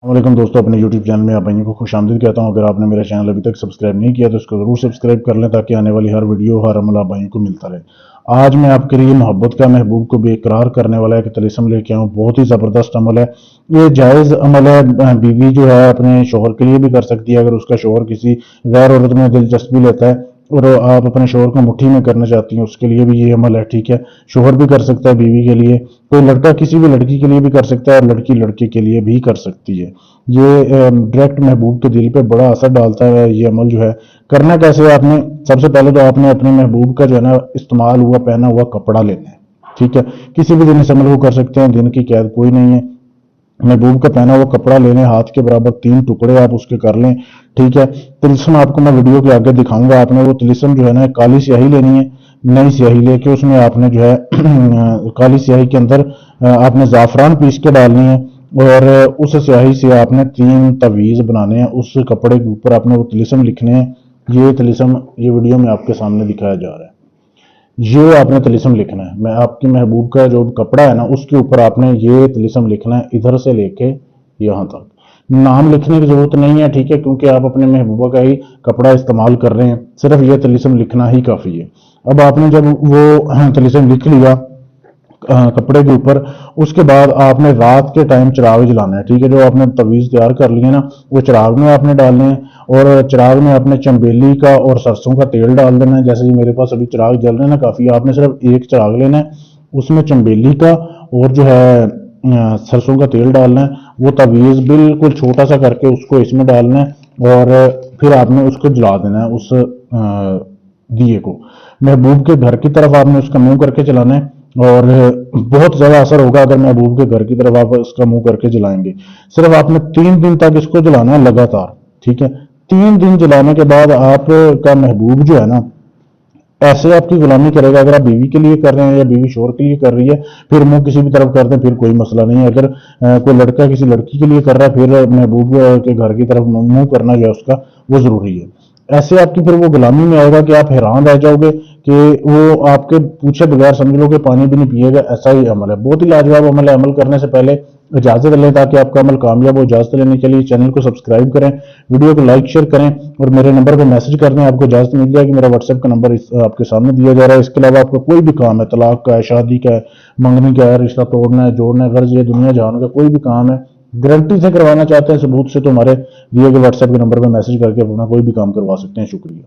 वालेकुम दोस्तों, अपने YouTube चैनल में आप भाइयों को खुश आमदीद कहता हूं। अगर आपने मेरा चैनल अभी तक सब्सक्राइब नहीं किया तो इसको ज़रूर सब्सक्राइब कर लें ताकि आने वाली हर वीडियो हर अमल आप भाइयों को मिलता रहे। आज मैं आपके लिए मोहब्बत का महबूब को बेकरार करने वाला एक तिलिस्म लेके आऊँ। बहुत ही ज़बरदस्त अमल है। ये जायज़ अमल है। बीवी जो है अपने शोहर के लिए भी कर सकती है अगर उसका शोहर किसी गैर औरत में दिलचस्पी लेता है और आप अपने शोहर को मुट्ठी में करना चाहती हैं, उसके लिए भी ये अमल है। ठीक है, शोहर भी कर सकता है बीवी के लिए, कोई लड़का किसी भी लड़की के लिए भी कर सकता है और लड़की लड़के के लिए भी कर सकती है। ये डायरेक्ट महबूब के दिल पे बड़ा असर डालता है। ये अमल जो है करना कैसे है, आपने सबसे पहले तो आपने अपने महबूब का जो है ना इस्तेमाल हुआ पहना हुआ कपड़ा लेना है। ठीक है, किसी भी दिन इस अमल को कर सकते हैं, दिन की कैद कोई नहीं है। महबूब का पहना हुआ कपड़ा ले लें, हाथ के बराबर 3 टुकड़े आप उसके कर लें। ठीक है, तिलिस्म आपको मैं वीडियो के आगे दिखाऊंगा। आपने वो तिलिस्म जो है ना काली स्याही लेनी है। नई स्याही लेके उसमें आपने जो है काली स्याही के अंदर आपने ज़ाफ़रान पीस के डालनी है और उस स्याही से आपने 3 तवीज़ बनाने हैं। उस कपड़े के ऊपर आपने वो तिलिस्म लिखने हैं। ये तिलिस्म ये वीडियो में आपके सामने दिखाया जा रहा है। ये आपने तिलिस्म लिखना है। मैं आपकी महबूब का जो कपड़ा है ना उसके ऊपर आपने ये तिलिस्म लिखना है, इधर से लेके यहाँ तक। नाम लिखने की जरूरत नहीं है, ठीक है, क्योंकि आप अपने महबूबा का ही कपड़ा इस्तेमाल कर रहे हैं। सिर्फ ये तिलिस्म लिखना ही काफ़ी है। अब आपने जब वो तिलिस्म लिख लिया कपड़े के ऊपर, उसके बाद आपने रात के टाइम चिराग जलाना है। ठीक है, जो आपने तवीज़ तैयार कर लिए ना वो चिराग में आपने डालने हैं और चिराग में आपने चंबेली का और सरसों का तेल डाल देना है। जैसे कि मेरे पास अभी चिराग जल रहे हैं ना काफ़ी, आपने सिर्फ एक चिराग लेना है, उसमें चंबेली का और जो है सरसों का तेल डालना है। वो तवीज़ बिल्कुल छोटा सा करके उसको इसमें डालना है और फिर आपने उसको जला देना है उस दिए को। महबूब के घर की तरफ आपने उसका मुंह करके चलाना है और बहुत ज्यादा असर होगा अगर महबूब के घर की तरफ आप इसका मुंह करके जलाएंगे। सिर्फ आपने 3 दिन तक इसको जलाना है लगातार। ठीक है, 3 दिन जलाने के बाद आपका महबूब जो है ना ऐसे आपकी गुलामी करेगा। अगर आप बीवी के लिए कर रहे हैं या बीवी शोहर के लिए कर रही है, फिर मुंह किसी भी तरफ कर दें फिर कोई मसला नहीं है। अगर कोई लड़का किसी लड़की के लिए कर रहा है फिर महबूब के घर की तरफ मुंह करना जो है उसका वो जरूरी है। ऐसे आपकी फिर वो गुलामी में आएगा कि आप हैरान रह जाओगे कि वो आपके पूछे बगैर समझ लो कि पानी भी नहीं पिएगा। ऐसा ही अमल है, बहुत ही लाजवाब अमल है। अमल करने से पहले इजाजत लें ताकि आपका अमल कामयाब हो। इजाजत लेने के लिए चैनल को सब्सक्राइब करें, वीडियो को लाइक शेयर करें और मेरे नंबर पर मैसेज कर दें, आपको इजाजत मिल जाएगी। मेरा व्हाट्सएप का नंबर आपके सामने दिया जा रहा है। इसके अलावा आपका कोई भी काम है, तलाक का है, शादी का है, मंगनी का है, रिश्ता तोड़ना है, जोड़ना है, गर्ज, ये दुनिया जहान का कोई भी काम है गारंटी से करवाना चाहते हैं सबूत से, तो हमारे दिए गए व्हाट्सएप के नंबर पर मैसेज करके अपना कोई भी काम करवा सकते हैं। शुक्रिया।